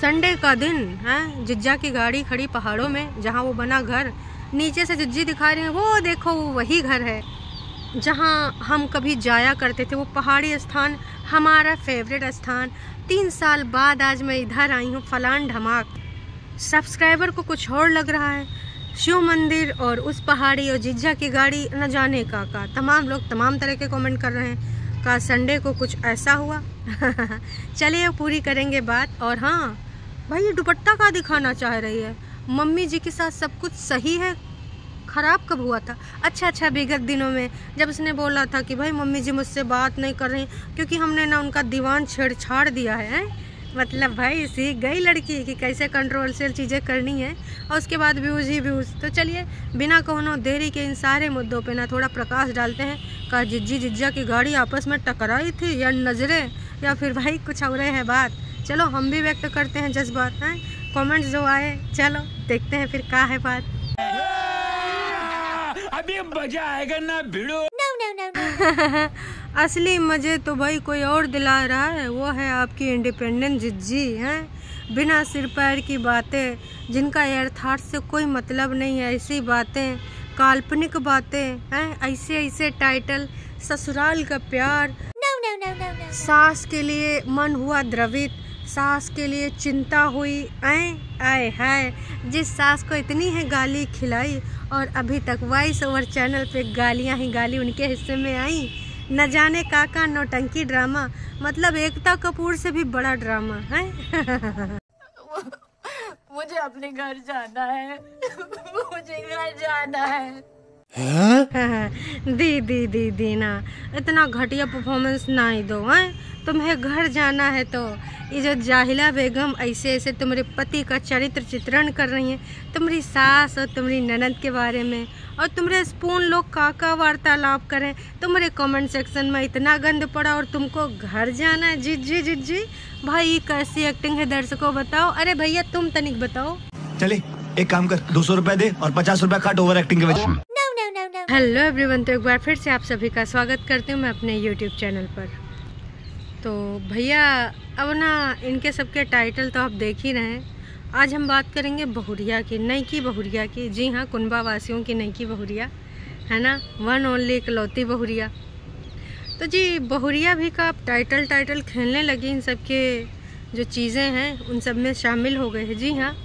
Sunday का दिन है, जिज्जा की गाड़ी खड़ी पहाड़ों में, जहाँ वो बना घर। नीचे से जिज्जी दिखा रहे हैं, वो देखो वो वही घर है जहाँ हम कभी जाया करते थे। वो पहाड़ी स्थान हमारा फेवरेट स्थान। 3 साल बाद आज मैं इधर आई हूँ फलान ढमाक। सब्सक्राइबर को कुछ और लग रहा है, शिव मंदिर और उस पहाड़ी और जिज्जा की गाड़ी न जाने का तमाम लोग तमाम तरह के कमेंट कर रहे हैं। का संडे को कुछ ऐसा हुआ। चलिए पूरी करेंगे बात। और हाँ भाई, ये दुपट्टा का दिखाना चाह रही है। मम्मी जी के साथ सब कुछ सही है, ख़राब कब हुआ था? अच्छा विगत दिनों में जब उसने बोला था कि भाई मम्मी जी मुझसे बात नहीं कर रही क्योंकि हमने ना उनका दीवान छेड़छाड़ दिया है। मतलब भाई सीख गई लड़की कि कैसे कंट्रोवर्शियल चीज़ें करनी है, और उसके बाद व्यूज़ ही व्यूज़। तो चलिए बिना कोनो देरी के इन सारे मुद्दों पे ना थोड़ा प्रकाश डालते हैं। का जिज्जी जिज्जा की गाड़ी आपस में टकराई थी, या नज़रें, या फिर भाई कुछ और है बात। चलो हम भी व्यक्त करते हैं जज्बात हैं, कमेंट्स जो आए। चलो देखते हैं फिर क्या है बात। अभी मजा आएगा ना भिड़ो। असली मजे तो भाई कोई और दिला रहा है, वो है आपकी इंडिपेंडेंट जिज्जी हैं। बिना सिर पैर की बातें, जिनका यथार्थ से कोई मतलब नहीं है, ऐसी बातें, काल्पनिक बातें हैं। ऐसे टाइटल, ससुराल का प्यार, सास के लिए मन हुआ द्रवित, सास के लिए चिंता हुई, आए हाय। जिस सास को इतनी है गाली खिलाई और अभी तक वॉइस ओवर चैनल पे गालियां ही गाली उनके हिस्से में आई। न जाने काका नौटंकी ड्रामा, मतलब एकता कपूर से भी बड़ा ड्रामा है। मुझे अपने घर जाना है। मुझे घर जाना है। दी ना इतना घटिया परफॉर्मेंस ना ही दो हैं। तुम्हें घर जाना है तो ये जो जाहिला बेगम ऐसे तुम्हारे पति का चरित्र चित्रण कर रही हैं, तुम्हारी सास और तुम्हारी ननद के बारे में, और तुम्हारे स्पून लोग काका वार्तालाप करें, तुम्हारे कमेंट सेक्शन में इतना गंद पड़ा और तुमको घर जाना है। जिज्जी भाई कैसी एक्टिंग है, दर्शकों बताओ। अरे भैया तुम तनिक बताओ। चले एक काम कर, 200 रुपए दे और 50 रुपए काट ओवर एक्टिंग के वजह से। हेलो एवरीवन, तो एक बार फिर से आप सभी का स्वागत करती हूँ मैं अपने यूट्यूब चैनल पर। तो भैया अब ना इनके सबके टाइटल तो आप देख ही रहे हैं। आज हम बात करेंगे बहुरिया की, नईकी बहुरिया की। जी हाँ, कुंबा वासियों की नईकी बहुरिया है ना, वन ओनली इकलौती बहुरिया। तो जी बहुरिया भी का आप टाइटल खेलने लगी, इन सब के जो चीज़ें हैं उन सब में शामिल हो गए हैं। जी हाँ,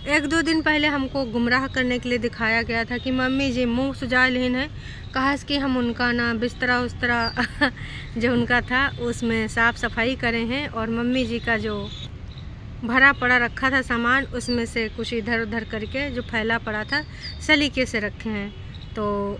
1-2 दिन पहले हमको गुमराह करने के लिए दिखाया गया था कि मम्मी जी मुंह सुजा लेन है, कहा कि हम उनका ना बिस्तरा उस्तरा जो उनका था उसमें साफ़ सफाई करें हैं, और मम्मी जी का जो भरा पड़ा रखा था सामान उसमें से कुछ इधर उधर करके जो फैला पड़ा था सलीके से रखे हैं। तो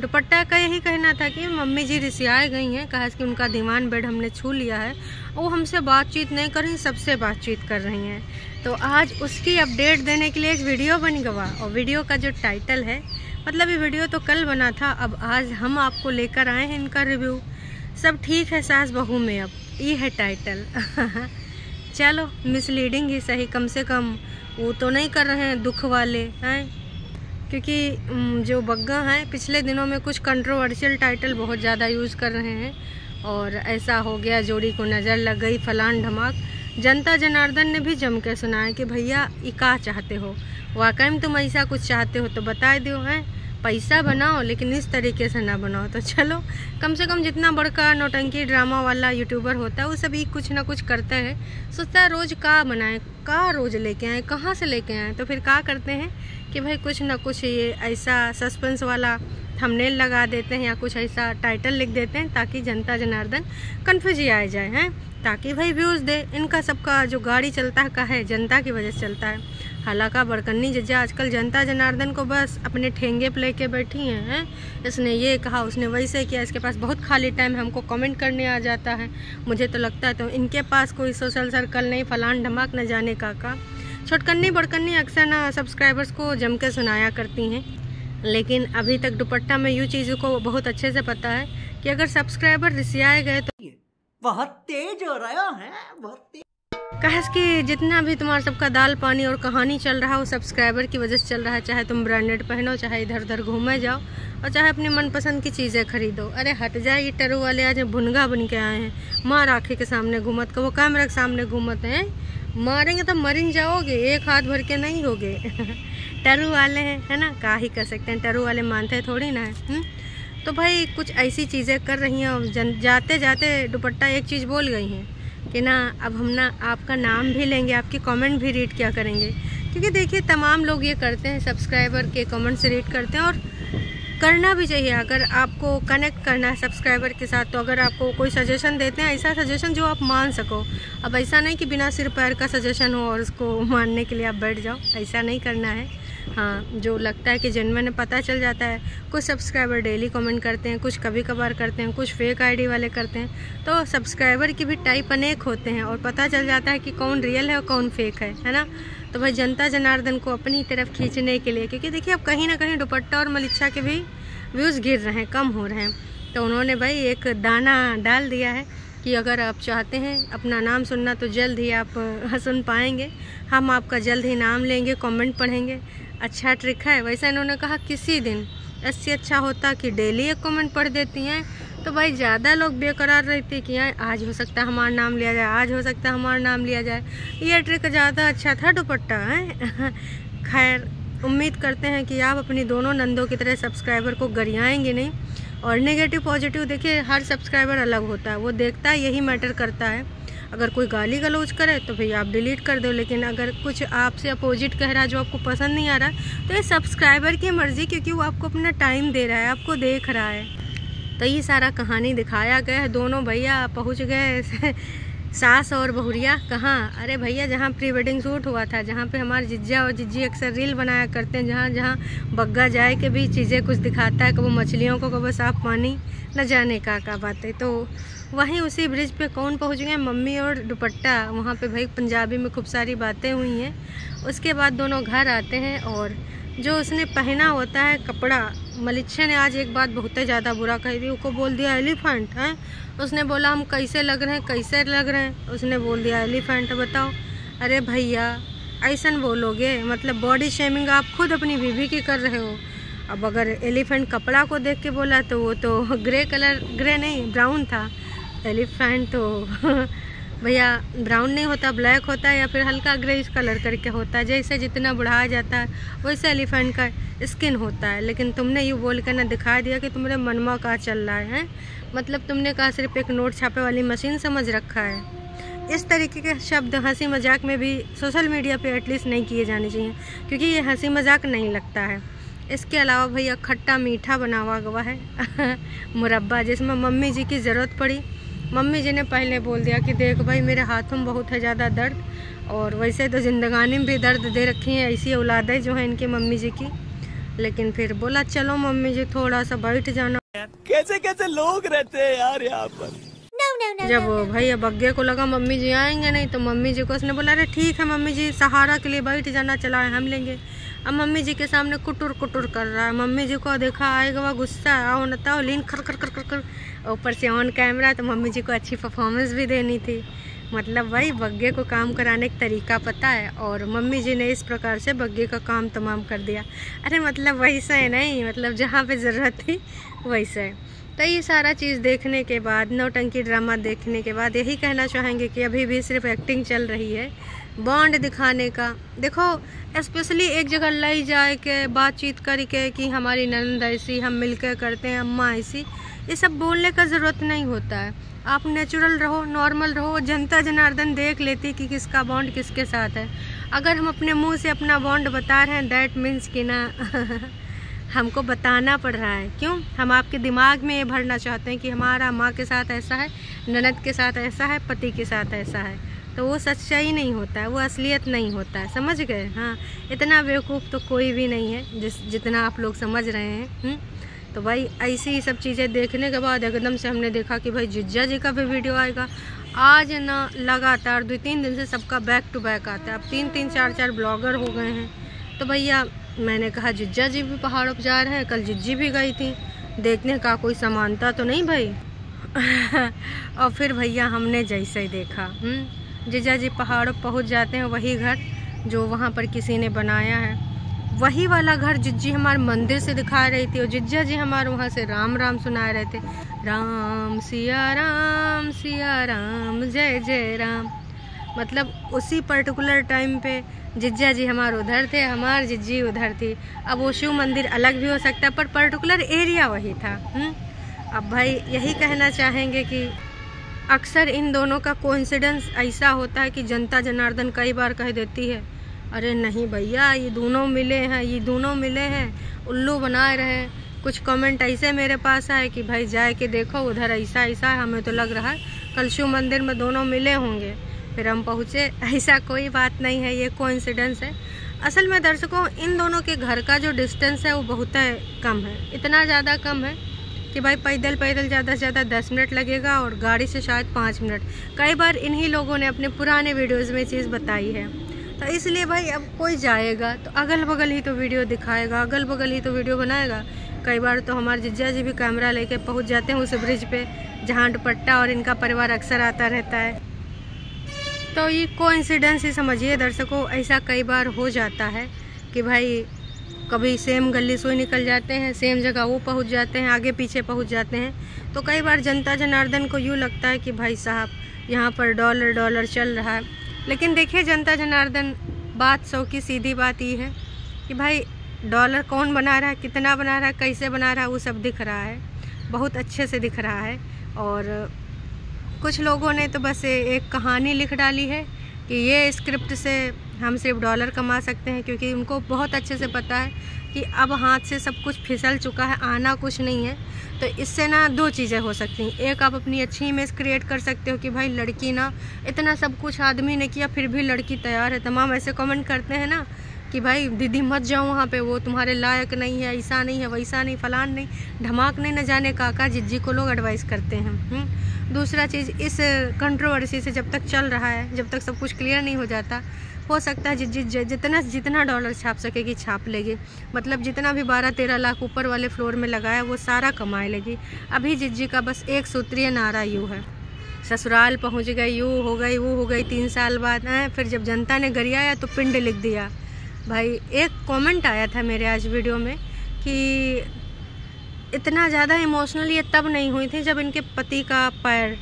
दुपट्टा का यही कहना था कि मम्मी जी रिसियाए गई हैं, कहा कि उनका दीवान बेड हमने छू लिया है, वो हमसे बातचीत नहीं कर रही, सबसे बातचीत कर रही हैं। तो आज उसकी अपडेट देने के लिए एक वीडियो बन गया, और वीडियो का जो टाइटल है, मतलब ये वीडियो तो कल बना था, अब आज हम आपको लेकर आए हैं इनका रिव्यू। सब ठीक है सास बहू में, अब ये है टाइटल। चलो मिसलीडिंग ही सही, कम से कम वो तो नहीं कर रहे हैं दुख वाले हैं, क्योंकि जो बग्गा हैं पिछले दिनों में कुछ कंट्रोवर्शियल टाइटल बहुत ज़्यादा यूज़ कर रहे हैं, और ऐसा हो गया, जोड़ी को नज़र लग गई, फलान ढमाक। जनता जनार्दन ने भी जम के सुनाया कि भैया ये क्या चाहते हो, वाकई में तुम ऐसा कुछ चाहते हो तो बता दो, हैं पैसा बनाओ लेकिन इस तरीके से ना बनाओ। तो चलो कम से कम जितना बड़का नौटंकी ड्रामा वाला यूट्यूबर होता है वो सभी कुछ ना कुछ करता है, सोचता है रोज़ का बनाए, का रोज़ लेके आए, कहाँ से लेके आए। तो फिर क्या करते हैं कि भाई कुछ ना कुछ ये ऐसा सस्पेंस वाला थंबनेल लगा देते हैं या कुछ ऐसा टाइटल लिख देते हैं ताकि जनता जनार्दन कन्फ्यूज ही आ जाए, हैं ताकि भाई व्यूज़ दे। इनका सबका जो गाड़ी चलता है जनता की वजह से चलता है। हालांकि बड़कन्नी जिज्जा आजकल जनता जनार्दन को बस अपने ठेंगे पे लेके बैठी हैं। इसने ये कहा, उसने वैसे किया, इसके पास बहुत खाली टाइम है, हमको कमेंट करने आ जाता है। मुझे तो लगता है तो इनके पास कोई सोशल सर्कल नहीं, फलान ढमाक न जाने का। छोटकन्नी बड़कन्नी अक्सर ना सब्सक्राइबर्स को जम के सुनाया करती हैं, लेकिन अभी तक दुपट्टा में यूँ चीज़ों को बहुत अच्छे से पता है कि अगर सब्सक्राइबर रिसियाए गए तो बहुत तेज हो रहा है, बहुत तेज। कहा कि जितना भी तुम्हारा सबका दाल पानी और कहानी चल रहा है वो सब्सक्राइबर की वजह से चल रहा है। चाहे तुम ब्रांडेड पहनो, चाहे इधर उधर घूमे जाओ, और चाहे अपनी मनपसंद की चीज़ें खरीदो। अरे हट जाए, ये टरू वाले आज भुनगा बन के आए हैं, माँ राखे के सामने घूमत का, वो कैमरा के सामने घूमत हैं। मारेंगे तो मरिन जाओगे, एक हाथ भर के नहीं होगे। टरू वाले हैं, है ना, क्या ही कर सकते हैं, टरू वाले मानते हैं थोड़ी ना है। तो भाई कुछ ऐसी चीज़ें कर रही हैं, जाते जाते दुपट्टा एक चीज़ बोल गई हैं कि ना अब हम ना आपका नाम भी लेंगे, आपकी कमेंट भी रीड क्या करेंगे। क्योंकि देखिए तमाम लोग ये करते हैं, सब्सक्राइबर के कमेंट से रीड करते हैं, और करना भी चाहिए। अगर आपको कनेक्ट करना है सब्सक्राइबर के साथ, तो अगर आपको कोई सजेशन देते हैं, ऐसा सजेशन जो आप मान सको। अब ऐसा नहीं कि बिना सिर पैर का सजेशन हो और उसको मानने के लिए आप बैठ जाओ, ऐसा नहीं करना है। हाँ, जो लगता है कि जेन्युइन पता चल जाता है। कुछ सब्सक्राइबर डेली कमेंट करते हैं, कुछ कभी कभार करते हैं, कुछ फेक आईडी वाले करते हैं। तो सब्सक्राइबर की भी टाइप अनेक होते हैं और पता चल जाता है कि कौन रियल है और कौन फेक है ना। तो भाई जनता जनार्दन को अपनी तरफ खींचने के लिए, क्योंकि देखिए अब कहीं ना कहीं दुपट्टा और मलिच्छा के भी व्यूज़ गिर रहे हैं, कम हो रहे हैं, तो उन्होंने भाई एक दाना डाल दिया है कि अगर आप चाहते हैं अपना नाम सुनना तो जल्द ही आप सुन पाएंगे। हम आपका जल्द ही नाम लेंगे, कमेंट पढ़ेंगे। अच्छा ट्रिक है। वैसे इन्होंने कहा किसी दिन इससे अच्छा होता कि डेली एक कमेंट पढ़ देती हैं, तो भाई ज़्यादा लोग बेकरार रहते कि आज हो सकता है हमारा नाम लिया जाए, आज हो सकता है हमारा नाम लिया जाए। ये ट्रिक ज़्यादा अच्छा था दुपट्टा है। खैर उम्मीद करते हैं कि आप अपनी दोनों नंदों की तरह सब्सक्राइबर को गरियाएंगे नहीं। और नेगेटिव पॉजिटिव देखिए हर सब्सक्राइबर अलग होता है, वो देखता है, यही मैटर करता है। अगर कोई गाली गलौज करे तो भाई आप डिलीट कर दो, लेकिन अगर कुछ आपसे अपोजिट कह रहा है जो आपको पसंद नहीं आ रहा तो ये सब्सक्राइबर की मर्ज़ी, क्योंकि वो आपको अपना टाइम दे रहा है, आपको देख रहा है। तो ये सारा कहानी दिखाया गया है। दोनों भैया पहुंच गए सास और बहुरिया कहाँ? अरे भैया जहाँ प्री वेडिंग शूट हुआ था, जहाँ पे हमारे जिज्जा और जिज्जी अक्सर रील बनाया करते हैं, जहाँ जहाँ बग्गा जाए के भी चीज़ें कुछ दिखाता है, कभी मछलियों को, कभी साफ पानी, न जाने का बातें। तो वहीं उसी ब्रिज पे कौन पहुँच गए? मम्मी और दुपट्टा। वहाँ पे भाई पंजाबी में खूब सारी बातें हुई हैं। उसके बाद दोनों घर आते हैं और जो उसने पहना होता है कपड़ा, मलिच्छा ने आज एक बात बहुत ही ज़्यादा बुरा कही थी, उसको बोल दिया एलिफेंट है। उसने बोला हम कैसे लग रहे हैं, कैसे लग रहे हैं, उसने बोल दिया एलिफेंट। बताओ, अरे भैया ऐसा बोलोगे? मतलब बॉडी शेमिंग आप खुद अपनी बीवी की कर रहे हो। अब अगर एलिफेंट कपड़ा को देख के बोला तो वो तो ग्रे कलर, ग्रे नहीं ब्राउन था। एलिफेंट तो भैया ब्राउन नहीं होता, ब्लैक होता है या फिर हल्का ग्रेइश कलर करके होता है। जैसे जितना बढ़ाया जाता है वैसे एलिफेंट का स्किन होता है। लेकिन तुमने यूँ बोल कर ना दिखा दिया कि तुम्हारे मन में क्या चल रहा है। मतलब तुमने कहा सिर्फ एक नोट छापे वाली मशीन समझ रखा है। इस तरीके के शब्द हंसी मजाक में भी सोशल मीडिया पे एटलीस्ट नहीं किए जाने चाहिए, क्योंकि ये हंसी मजाक नहीं लगता है। इसके अलावा भैया खट्टा मीठा बना हुआ है मुरब्बा, जिसमें मम्मी जी की ज़रूरत पड़ी। मम्मी जी ने पहले बोल दिया कि देख भाई मेरे हाथों में बहुत है ज़्यादा दर्द, और वैसे तो ज़िंदगानी में भी दर्द दे रखी है, ऐसी औलादें जो है इनकी मम्मी जी की। लेकिन फिर बोला चलो मम्मी जी थोड़ा सा बैठ जाना। कैसे कैसे लोग रहते हैं यार यहाँ पर। जब भैया बग्गे को लगा मम्मी जी आएंगे नहीं, तो मम्मी जी को उसने बोला अरे ठीक है मम्मी जी, सहारा के लिए बैठ जाना, चला हम लेंगे। अब मम्मी जी के सामने कुटुर कुटुर कर रहा है। मम्मी जी को देखा आएगा गुस्सा, आओ न ताओ, लीन कर कर कर कर कर। ऊपर से ऑन कैमरा, तो मम्मी जी को अच्छी परफॉर्मेंस भी देनी थी। मतलब भाई बग्गे को काम कराने का तरीका पता है, और मम्मी जी ने इस प्रकार से बग्गे का काम तमाम कर दिया। अरे मतलब वैसा है नहीं, मतलब जहाँ पे ज़रूरत थी वैसा है। तो ये सारा चीज़ देखने के बाद, नौटंकी ड्रामा देखने के बाद यही कहना चाहेंगे कि अभी भी सिर्फ एक्टिंग चल रही है, बॉन्ड दिखाने का। देखो स्पेशली एक जगह लाई जाए के बातचीत करके कि हमारी ननद ऐसी, हम मिलकर करते हैं, अम्मा ऐसी, ये सब बोलने का ज़रूरत नहीं होता है। आप नेचुरल रहो, नॉर्मल रहो, जनता जनार्दन देख लेती कि किसका बॉन्ड किसके साथ है। अगर हम अपने मुंह से अपना बॉन्ड बता रहे हैं, दैट मीन्स कि ना हमको बताना पड़ रहा है। क्यों? हम आपके दिमाग में ये भरना चाहते हैं कि हमारा माँ के साथ ऐसा है, ननद के साथ ऐसा है, पति के साथ ऐसा है। तो वो सच्चाई नहीं होता है, वो असलियत नहीं होता है। समझ गए? हाँ, इतना बेवकूफ़ तो कोई भी नहीं है जितना आप लोग समझ रहे हैं। तो भाई ऐसी ही सब चीज़ें देखने के बाद एकदम से हमने देखा कि भाई जिज्जा जी का भी वीडियो आएगा। आज ना लगातार 2-3 दिन से सबका बैक टू बैक आता है। अब 3-3, 4-4 ब्लॉगर हो गए हैं। तो भैया मैंने कहा जिज्जा जी भी पहाड़ों पर जा रहे हैं, कल जिज्जी भी गई थी, देखने का कोई समानता तो नहीं भाई। और फिर भैया हमने जैसे ही देखा, जिज्जा जी पहाड़ों पहुंच जाते हैं, वही घर जो वहाँ पर किसी ने बनाया है, वही वाला घर जिज्जी हमारे मंदिर से दिखा रही थी, और जिज्जा जी हमारे वहाँ से राम राम सुना रहे थे, राम सिया राम जय जय राम। मतलब उसी पर्टिकुलर टाइम पे जिज्जा जी हमारे उधर थे, हमार जिज्जी उधर थी। अब वो शिव मंदिर अलग भी हो सकता है पर पर्टिकुलर एरिया वही था। अब भाई यही कहना चाहेंगे कि अक्सर इन दोनों का कोइंसिडेंस ऐसा होता है कि जनता जनार्दन कई बार कह देती है अरे नहीं भैया ये दोनों मिले हैं, ये दोनों मिले हैं, उल्लू बनाए रहे। कुछ कमेंट ऐसे मेरे पास आए कि भाई जाए के देखो उधर ऐसा ऐसा है, हमें तो लग रहा है कल शिव मंदिर में दोनों मिले होंगे। फिर हम पहुँचे, ऐसा कोई बात नहीं है, ये कोइंसिडेंस है। असल में दर्शकों इन दोनों के घर का जो डिस्टेंस है वो बहुत कम है, इतना ज़्यादा कम है कि भाई पैदल ज़्यादा से ज़्यादा 10 मिनट लगेगा और गाड़ी से शायद 5 मिनट। कई बार इन्हीं लोगों ने अपने पुराने वीडियोज़ में चीज़ बताई है। तो इसलिए भाई अब कोई जाएगा तो अगल बगल ही तो वीडियो दिखाएगा, अगल बगल ही तो वीडियो बनाएगा। कई बार तो हमारे जिज्जा जी भी कैमरा लेके पहुंच जाते हैं उस ब्रिज पे जहाँ दुपट्टा और इनका परिवार अक्सर आता रहता है। तो ये कोइंसिडेंस ही समझिए दर्शकों, ऐसा कई बार हो जाता है कि भाई कभी सेम गली से निकल जाते हैं, सेम जगह वो पहुंच जाते हैं, आगे पीछे पहुंच जाते हैं। तो कई बार जनता जनार्दन को यूँ लगता है कि भाई साहब यहाँ पर डॉलर चल रहा है। लेकिन देखिए जनता जनार्दन, बात 100 की सीधी बात ये है कि भाई डॉलर कौन बना रहा है, कितना बना रहा है, कैसे बना रहा है, वो सब दिख रहा है, बहुत अच्छे से दिख रहा है। और कुछ लोगों ने तो बस एक कहानी लिख डाली है कि ये स्क्रिप्ट से हम सिर्फ डॉलर कमा सकते हैं, क्योंकि उनको बहुत अच्छे से पता है कि अब हाथ से सब कुछ फिसल चुका है, आना कुछ नहीं है। तो इससे ना 2 चीज़ें हो सकती हैं। एक, आप अपनी अच्छी इमेज क्रिएट कर सकते हो कि भाई लड़की ना, इतना सब कुछ आदमी ने किया फिर भी लड़की तैयार है। तमाम ऐसे कमेंट करते हैं ना कि भाई दीदी मत जाओ वहाँ पे, वो तुम्हारे लायक नहीं है, ऐसा नहीं है, वैसा नहीं, फलान नहीं, धमाक नहीं, न जाने काका जिज्जी को लोग एडवाइस करते हैं। दूसरा चीज़, इस कंट्रोवर्सी से जब तक चल रहा है, जब तक सब कुछ क्लियर नहीं हो जाता, हो सकता है जिज्जी जितना डॉलर छाप सकेगी छाप लेगी। मतलब जितना भी 12-13 लाख ऊपर वाले फ्लोर में लगाया वो सारा कमा लेगी। अभी जिज्जी का बस एक सूत्रीय नारा यूँ है, ससुराल पहुँच गई, यूँ हो गई, वो हो गई, 3 साल बाद आए। फिर जब जनता ने गरियाया तो पिंड लिख दिया। भाई एक कमेंट आया था मेरे आज वीडियो में कि इतना ज़्यादा इमोशनल ये तब नहीं हुई थी जब इनके पति का पैर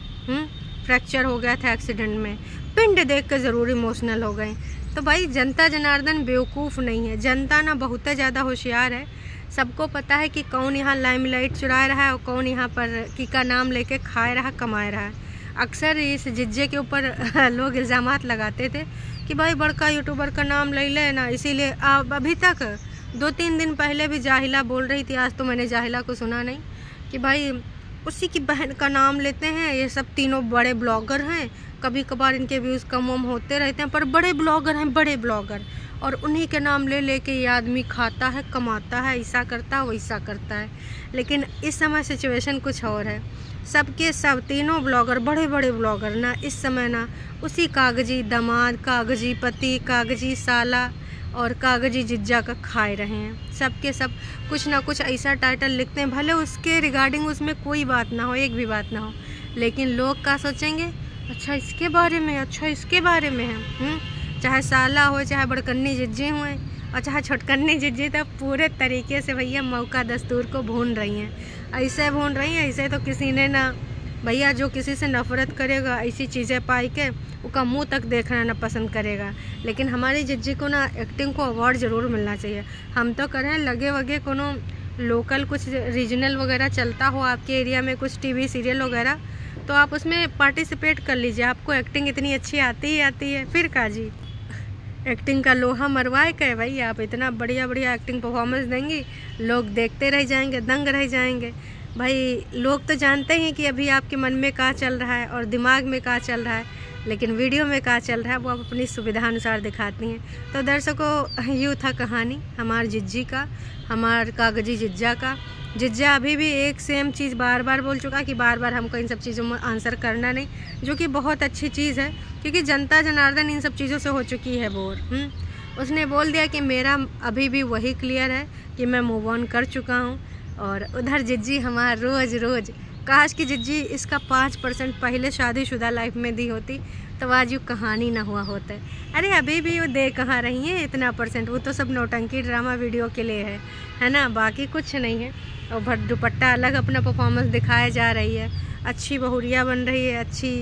फ्रैक्चर हो गया था एक्सीडेंट में, पिंड देख कर ज़रूर इमोशनल हो गए। तो भाई जनता जनार्दन बेवकूफ़ नहीं है, जनता ना बहुत ज़्यादा होशियार है। सबको पता है कि कौन यहाँ लाइमलाइट चुरा रहा है और कौन यहाँ पर की का नाम लेके खाए रहा, कमाए रहा है। अक्सर इस जिज्जे के ऊपर लोग इल्ज़ामात लगाते थे कि भाई बड़का यूट्यूबर का नाम ले लेना, इसीलिए अभी तक 2-3 दिन पहले भी जाहिला बोल रही थी, आज तो मैंने जाहिला को सुना नहीं, कि भाई उसी की बहन का नाम लेते हैं, ये सब तीनों बड़े ब्लॉगर हैं, कभी कभार इनके व्यूज़ कम होते रहते हैं पर बड़े ब्लॉगर हैं, बड़े ब्लॉगर, और उन्हीं के नाम ले लेके ये आदमी खाता है, कमाता है, ऐसा करता है, वैसा करता है। लेकिन इस समय सिचुएशन कुछ और है। सबके सब तीनों ब्लॉगर, बड़े बड़े ब्लॉगर ना इस समय ना उसी कागजी दामाद, कागजी पति, कागजी साला और कागजी जिज्जा का खाए रहे हैं। सबके सब कुछ ना कुछ ऐसा टाइटल लिखते हैं, भले उसके रिगार्डिंग उसमें कोई बात ना हो, एक भी बात ना हो, लेकिन लोग क्या सोचेंगे, अच्छा इसके बारे में, अच्छा इसके बारे में है। चाहे साला हो, चाहे बड़कन्नी जिज्जे हुए और चाहे छोटकन्नी जिज्जे, तो पूरे तरीके से भैया मौका दस्तूर को भून रही हैं। ऐसे भून रही हैं, ऐसे तो किसी ने ना भैया, जो किसी से नफरत करेगा ऐसी चीज़ें पाई के उसका मुंह तक देखना ना पसंद करेगा। लेकिन हमारी जिज्जी को ना एक्टिंग को अवार्ड ज़रूर मिलना चाहिए। हम तो करें लगे वगे कोनो लोकल कुछ रीजनल वगैरह चलता हो आपके एरिया में, कुछ टीवी सीरियल वगैरह, तो आप उसमें पार्टिसिपेट कर लीजिए। आपको एक्टिंग इतनी अच्छी आती है, फिर काजी एक्टिंग का लोहा मरवाए के भाई, आप इतना बढ़िया बढ़िया एक्टिंग परफॉर्मेंस देंगी, लोग देखते रह जाएंगे, दंग रह जाएंगे। भाई लोग तो जानते हैं कि अभी आपके मन में क्या चल रहा है और दिमाग में क्या चल रहा है, लेकिन वीडियो में क्या चल रहा है वो आप अपनी सुविधा अनुसार दिखाती हैं। तो दर्शकों, यूँ था कहानी हमार जिज्जी का, हमार कागजी जिज्जा का। जिज्जा अभी भी एक सेम चीज़ बार बार बोल चुका कि बार बार हमको इन सब चीज़ों में आंसर करना नहीं, जो कि बहुत अच्छी चीज़ है, क्योंकि जनता जनार्दन इन सब चीज़ों से हो चुकी है बोर। उसने बोल दिया कि मेरा अभी भी वही क्लियर है कि मैं मूव ऑन कर चुका हूँ। और उधर जिज्जी हमारा रोज़ काश कि जिज्जी इसका 5% पहले शादीशुदा लाइफ में दी होती तो आज यूँ कहानी ना हुआ होता है। अरे अभी भी वो दे कहाँ रही हैं इतना %, वो तो सब नौटंकी ड्रामा वीडियो के लिए है ना, बाकी कुछ नहीं है। और भर दुपट्टा अलग अपना परफॉर्मेंस दिखाया जा रही है, अच्छी बहुरिया बन रही है, अच्छी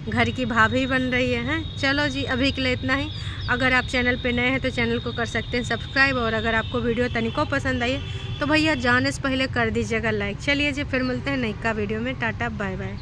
घर की भाभी बन रही है। हैं चलो जी, अभी के लिए इतना ही। अगर आप चैनल पे नए हैं तो चैनल को कर सकते हैं सब्सक्राइब, और अगर आपको वीडियो तनिको पसंद आई तो भैया जाने से पहले कर दीजिएगा लाइक। चलिए जी, फिर मिलते हैं नई का वीडियो में। Tata bye bye.